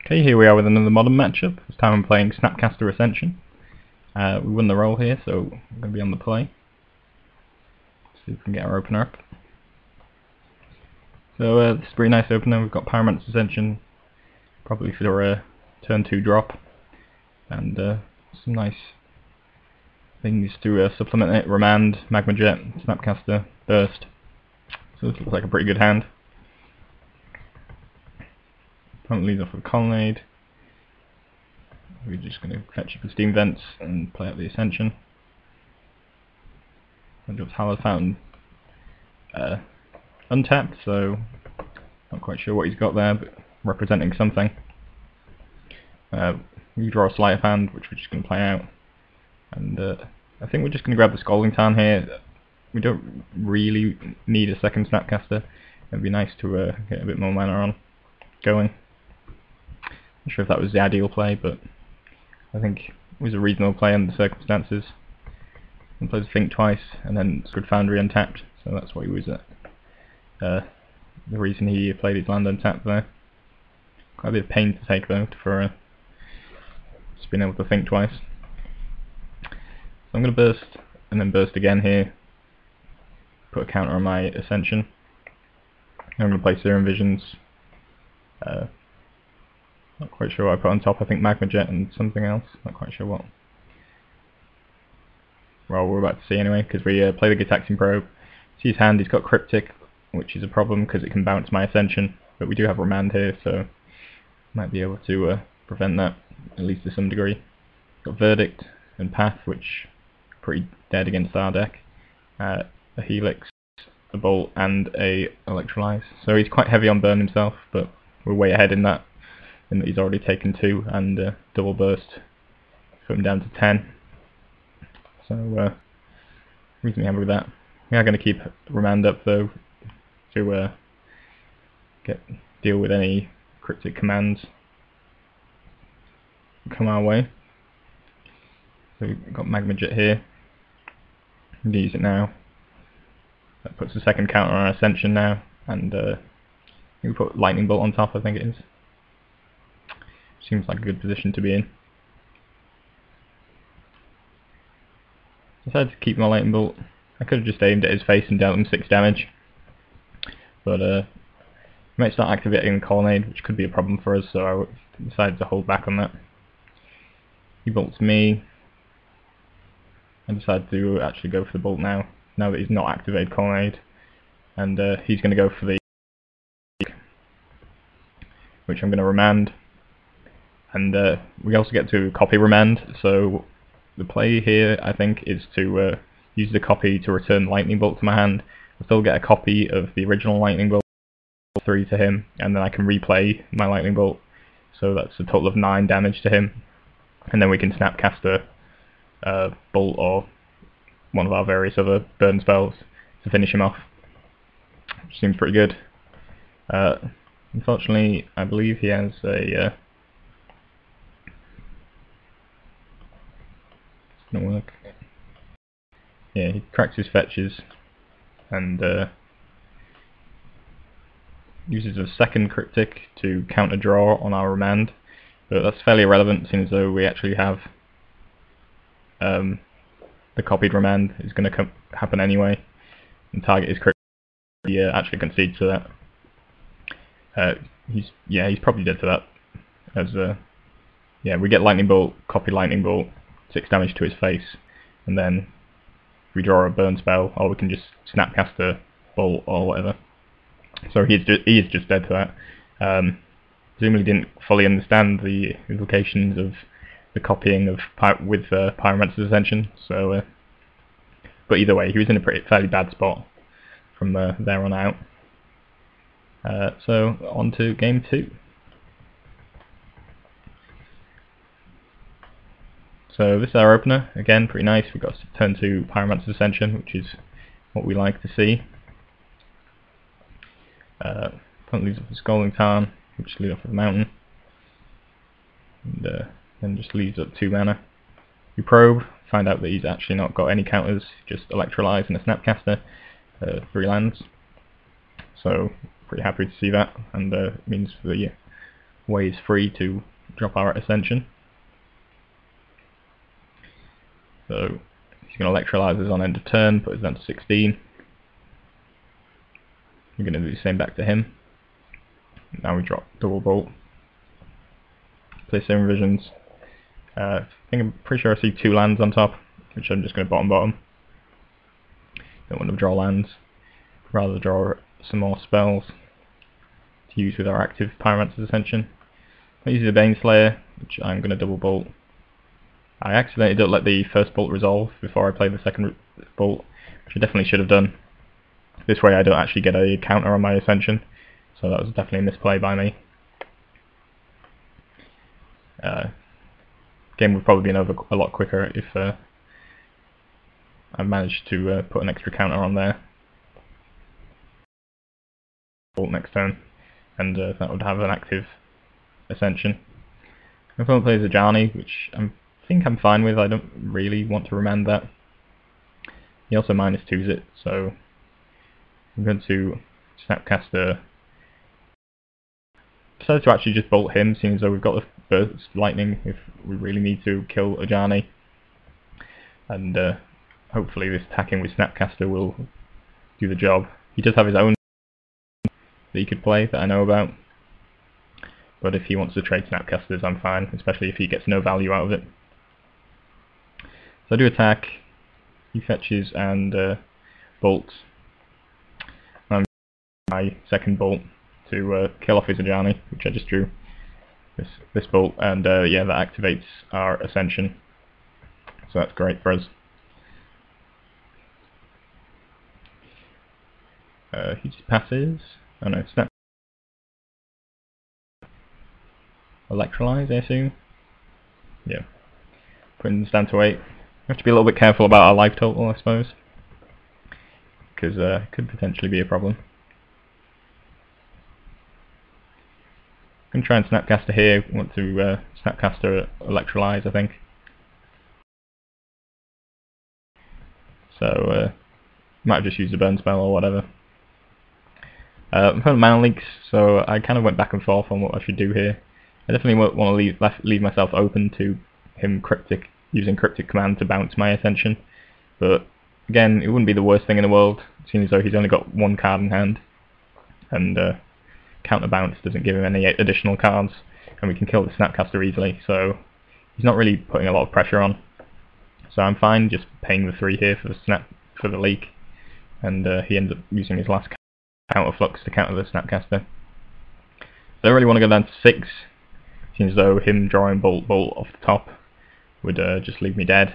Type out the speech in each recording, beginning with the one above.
Okay, here we are with another modern matchup. This time I'm playing Snapcaster Ascension. We won the roll here, so I'm going to be on the play. See if we can get our opener up. So this is a pretty nice opener. We've got Pyromancer's Ascension, probably for a turn 2 drop, and some nice things to supplement it: Remand, Magma Jet, Snapcaster, Burst. So this looks like a pretty good hand. Opponent leads off with Colonnade. We're just going to fetch it for Steam Vents and play out the Ascension. And just Hallowed Fountain untapped, so not quite sure what he's got there, but representing something. We draw a Sleight of Hand, which we're just going to play out. And I think we're just going to grab the Scalding Tarn here. We don't really need a second Snapcaster. It'd be nice to get a bit more mana on going. Not sure if that was the ideal play, but I think it was a reasonable play under the circumstances. And plays Think twice, and then Squid Foundry untapped, so that's why he was at. The reason he played his land untapped there. Quite a bit of pain to take though, for just being able to think twice. So I'm going to burst, and then burst again here. Put a counter on my Ascension. I'm going to play Serum Visions. Not quite sure what I put on top. I think Magma Jet and something else. Not quite sure what. Well, we're about to see anyway, because we play the Gitaxian Probe. See his hand, he's got Cryptic, which is a problem because it can bounce my Ascension, but we do have Remand here, so might be able to prevent that, at least to some degree. Got Verdict and Path, which are pretty dead against our deck. A Helix, a Bolt, and a Electrolyze. So he's quite heavy on burn himself, but we're way ahead in that he's already taken 2 and double burst, put him down to 10. So reasonably happy with that. We are going to keep Remand up though to deal with any cryptic commands that come our way. So we've got Magma Jet here. I'm going to use it now. That puts a second counter on Ascension now, and we put Lightning Bolt on top, I think it is. Seems like a good position to be in. Decided to keep my Lightning Bolt. I could have just aimed at his face and dealt him 6 damage, but I might start activating the Colonnade, which could be a problem for us, so I decided to hold back on that. He bolts me. I decided to actually go for the bolt now that he's not activated Colonnade, and he's going to go for the, which I'm going to Remand. And we also get to copy Remand, so the play here I think is to use the copy to return Lightning Bolt to my hand. I'll still get a copy of the original Lightning Bolt 3 to him, and then I can replay my Lightning Bolt, so that's a total of 9 damage to him, and then we can Snapcaster Bolt or one of our various other burn spells to finish him off, which seems pretty good. Unfortunately, I believe he has a not work. Yeah, he cracks his fetches and uses a second Cryptic to counter draw on our Remand, but that's fairly irrelevant since though we actually have the copied Remand is going to happen anyway, and target is Cryptic. He actually concedes to that. He's probably dead to that. As we get Lightning Bolt, copy Lightning Bolt, 6 damage to his face, and then we draw a burn spell, or we can just Snapcaster Bolt or whatever. So he is just dead to that. Presumably didn't fully understand the implications of the copying of Pyromancer's Ascension. So, but either way, he was in a fairly bad spot from there on out. So on to game 2. So this is our opener, again pretty nice. We've got turn 2 Pyromancer's Ascension, which is what we like to see. Opponent leaves off the Scalding Tarn, which leads off with the Mountain, and then just leaves up 2 mana. We probe, find out that he's actually not got any counters, just Electrolyze and a Snapcaster, 3 lands. So pretty happy to see that, and it means for the ways free to drop our Ascension. So he's going to electrolyze us on end of turn, put us down to 16. We're going to do the same back to him. Now we drop double bolt. Play Serum Visions. I'm pretty sure I see 2 lands on top, which I'm just going to bottom. Don't want to draw lands. Rather draw some more spells to use with our active Pyromancer's Ascension. I use the Baneslayer, which I'm going to double bolt. I accidentally don't let the first bolt resolve before I play the second bolt, which I definitely should have done. This way I don't actually get a counter on my Ascension, so that was definitely a misplay by me. Game would probably been over a lot quicker if I managed to put an extra counter on there. Bolt next turn, and that would have an active Ascension. My opponent plays Ajani, which I think I'm fine with. I don't really want to remand that. He also -2s it, so I'm going to Snapcaster. Decided to actually just bolt him, seeing as though we've got the burst lightning if we really need to kill Ajani. And hopefully this attacking with Snapcaster will do the job. He does have his own that he could play that I know about, but if he wants to trade Snapcasters, I'm fine, especially if he gets no value out of it. So I do attack, he fetches and bolts. I'm my second bolt to kill off his Ajani, which I just drew. This bolt, and yeah, that activates our Ascension, so that's great for us. He just passes. Oh no, Snap. Electrolyze, I assume? Yeah. Putting this down to 8. We have to be a little bit careful about our life total, I suppose, because it could potentially be a problem. I'm going to try and Snapcaster here. We want to Snapcaster Electrolyze, I think. So, might have just used a burn spell or whatever. I'm playing mana leaks, so I kind of went back and forth on what I should do here. I definitely want to leave myself open to him using Cryptic Command to bounce my Ascension, but again, it wouldn't be the worst thing in the world, seeing as though he's only got 1 card in hand, and counter bounce doesn't give him any additional cards, and we can kill the Snapcaster easily, so he's not really putting a lot of pressure on. So I'm fine just paying the 3 here for the leak, and he ends up using his last counter flux to counter the Snapcaster. I don't really want to go down to 6. Seems as though him drawing bolt off the top would just leave me dead.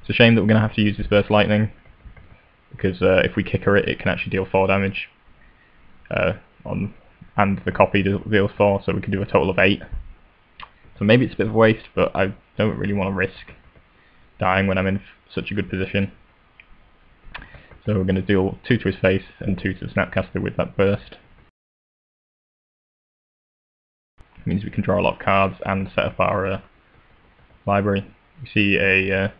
It's a shame that we're going to have to use this burst lightning, because if we kicker it, it can actually deal 4 damage, and the copy deals 4, so we can do a total of 8. So maybe it's a bit of a waste, but I don't really want to risk dying when I'm in such a good position. So we're going to deal 2 to his face and 2 to the Snapcaster with that burst. It means we can draw a lot of cards and set up our library. We see a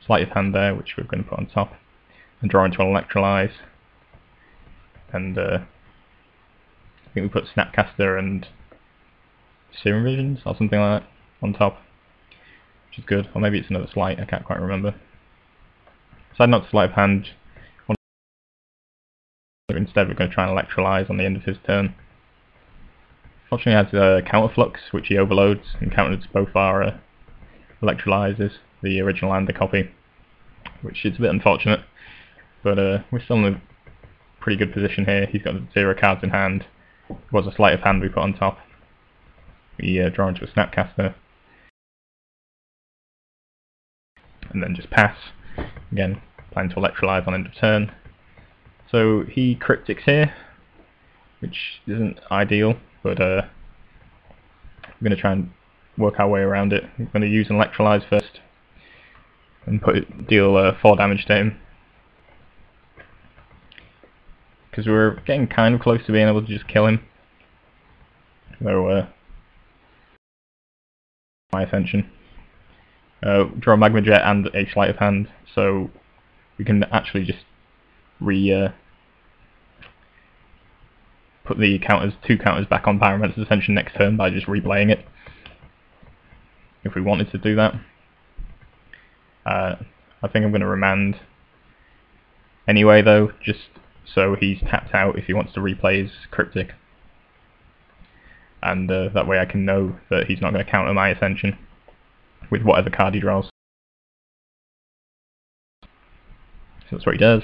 sleight of hand there, which we're going to put on top, and draw into an Electrolyze. And I think we put Snapcaster and Serum Visions or something like that on top, which is good. Or maybe it's another sleight, I can't quite remember. Decide not to sleight of hand. Instead we're going to try and Electrolyze on the end of his turn. Fortunately he has counter flux, which he overloads and counters both our Electrolyzers, the original and the copy, which is a bit unfortunate, but we're still in a pretty good position here. He's got 0 cards in hand. It was a sleight of hand we put on top. We draw into a Snapcaster, and then just pass. Again, plan to Electrolyze on end of turn. So he cryptics here, which isn't ideal, but we're going to try and work our way around it. We're going to use an Electrolyze first, and deal 4 damage to him, because we're getting kind of close to being able to just kill him. So my Ascension. Draw a Magma Jet and a Sleight of Hand, so we can actually just put put the two counters back on Pyromancer's Ascension next turn by just replaying it, if we wanted to do that. I think I'm going to remand anyway though, just so he's tapped out if he wants to replay his Cryptic. And that way I can know that he's not going to counter my Ascension with whatever card he draws. So that's what he does.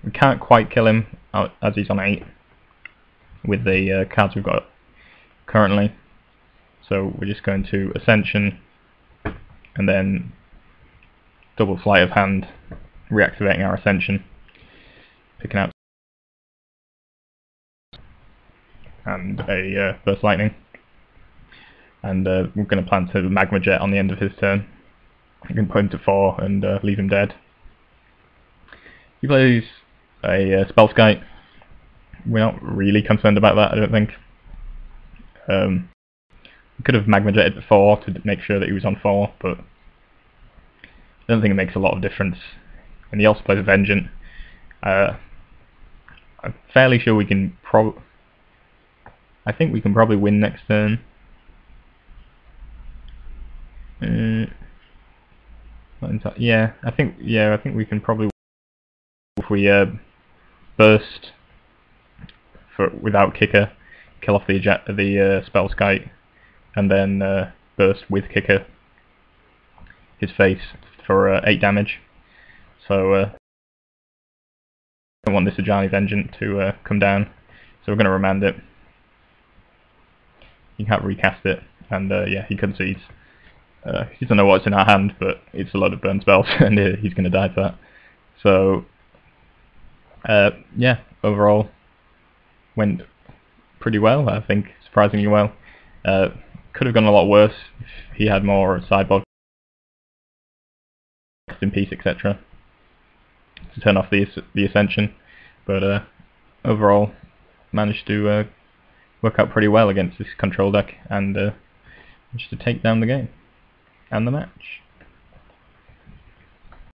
We can't quite kill him as he's on 8 with the cards we've got currently. So we're just going to Ascension and then double sleight of hand, reactivating our Ascension, picking out and a Burst Lightning, and we're going to plan to Magma Jet on the end of his turn. You can put him to 4 and leave him dead. He plays a Spellskite. We're not really concerned about that, I don't think. We could have Magma Jetted to 4 to make sure that he was on 4, but I don't think it makes a lot of difference. And he also plays a Vengeant. I'm fairly sure we can I think we can probably win next turn. Yeah, I think we can probably win if we burst without kicker, kill off the Spellskite, and then burst with kicker his face for 8 damage. So I don't want this Ajani Vengeant to come down, so we're going to remand it. He can't recast it, and yeah, he concedes. He doesn't know what's in our hand, but it's a lot of burn spells, and he's going to die for that. So yeah, overall went pretty well, I think, surprisingly well. Could have gone a lot worse if he had more sideboard, rest in peace, etc. to turn off the Ascension, but overall managed to work out pretty well against this control deck and managed to take down the game and the match.